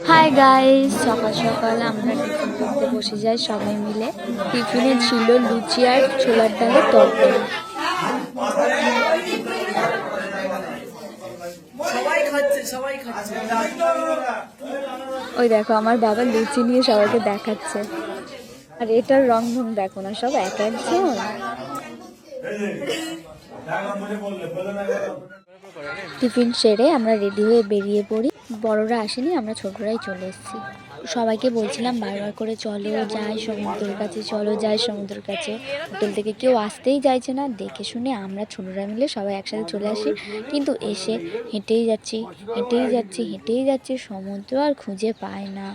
Hi guys, সকাল সকাল আমরা টিফিন করতে বসে যাই সবাই মিলে। টিফিনে ছিল লুচি আর ছোলার ডালের তরকারি। ওই দেখো আমার বাবা লুচি নিয়ে সবাইকে দেখাচ্ছে। আর এটার রং ঢং দেখো না, সব এক একজন। টিফিন সেরে আমরা রেডি হয়ে বেরিয়ে পড়ি। বড়রা আসেনি, আমরা ছোটরাই চলে এসেছি। সবাইকে বলছিলাম বারবার করে চলো যাই সমুদ্রের কাছে, চলো যাই সমুদ্রের কাছে। হোটেল থেকে কেউ আসতেই চাইছে না। দেখে শুনে আমরা ছোটরা মিলে সবাই একসাথে চলে আসি, কিন্তু এসে হেঁটেই যাচ্ছি হেঁটেই যাচ্ছি হেঁটেই যাচ্ছি, সমুদ্র আর খুঁজে পাই না।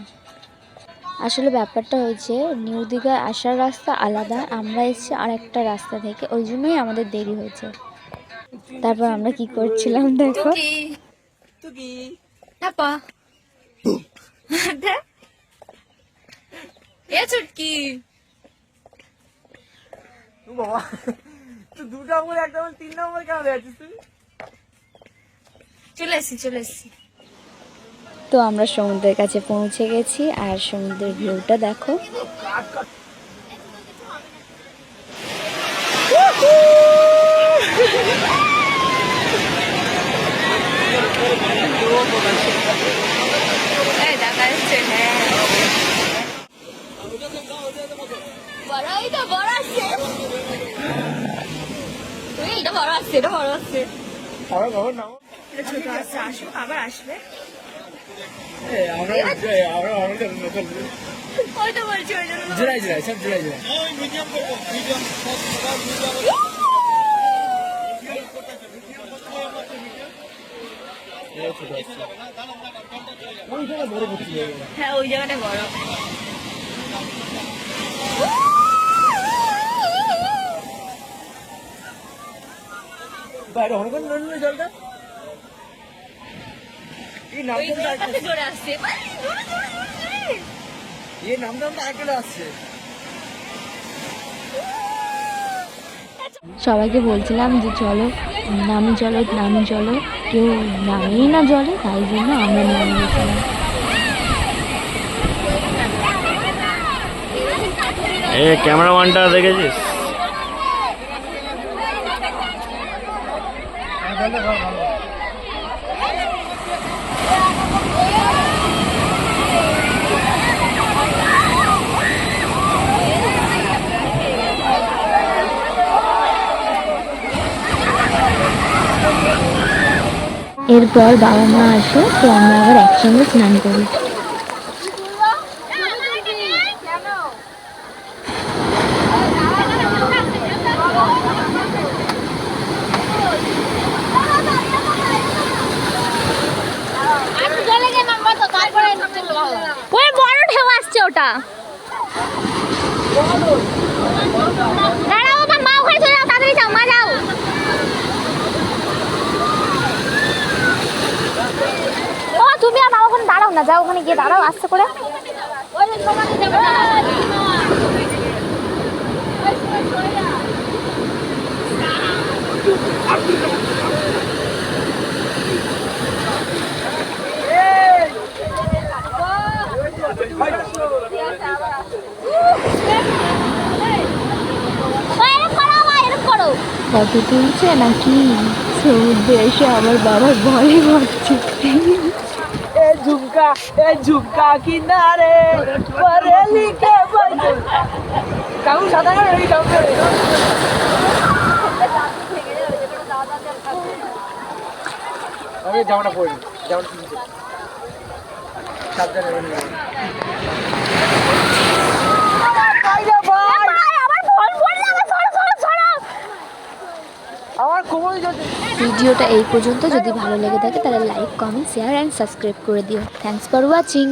আসলে ব্যাপারটা হয়েছে, নিউ দীঘায় আসার রাস্তা আলাদা, আমরা এসেছি আর একটা রাস্তা থেকে, ওই জন্যই আমাদের দেরি হয়েছে। তারপর আমরা কি করছিলাম দেখো। চুটকি বাবা, তুই 2 নম্বর 1 নম্বর 3 নম্বর কেন যাচ্ছিস তুই? চলে এসছি। তো আমরা সমুদ্রের কাছে পৌঁছে গেছি, আর সমুদ্রের ভিউটা দেখো। আবার আসবে। হ্যাঁ, ওই জায়গাটা বড়। বাইরে অনেক জলটা এই নামটা জোরে আসছে, এই নামটা আগে আসছে। সবাইকে বলছিলাম যে চলো নামি চলো, কেউ নামেই না জলে, তাই জন্য আমরা নেমে গেছিলাম। ক্যামেরাম্যানটা দেখেছিস? এরপর বাবা মা আসে, তো আমরা আবার একসঙ্গে স্নান করি। ওই বড় ঢেউ আসছে, ওটা দাঁড়াও, মা ওখানে চলে যাও, তাড়াতাড়ি যাও, মা যাও। ও তুমি আর মা ওখানে দাঁড়াও না, যাও ওখানে গিয়ে দাঁড়াও আস্তে করে। ফটো তুলছে নাকি সমুদ্রে এসে আমার বাবার ভয় হচ্ছে। ঝুমকা কিনারে বরেলি কে বলে কাউ সাদা করে এই কাউ করে আরে জামাটা পরে জামাটা কিনতে সাবধানে রেখে ভিডিওটা এই পর্যন্ত। যদি ভালো লেগে থাকে তাহলে like, comment, share and subscribe করে দিও। Thanks for watching.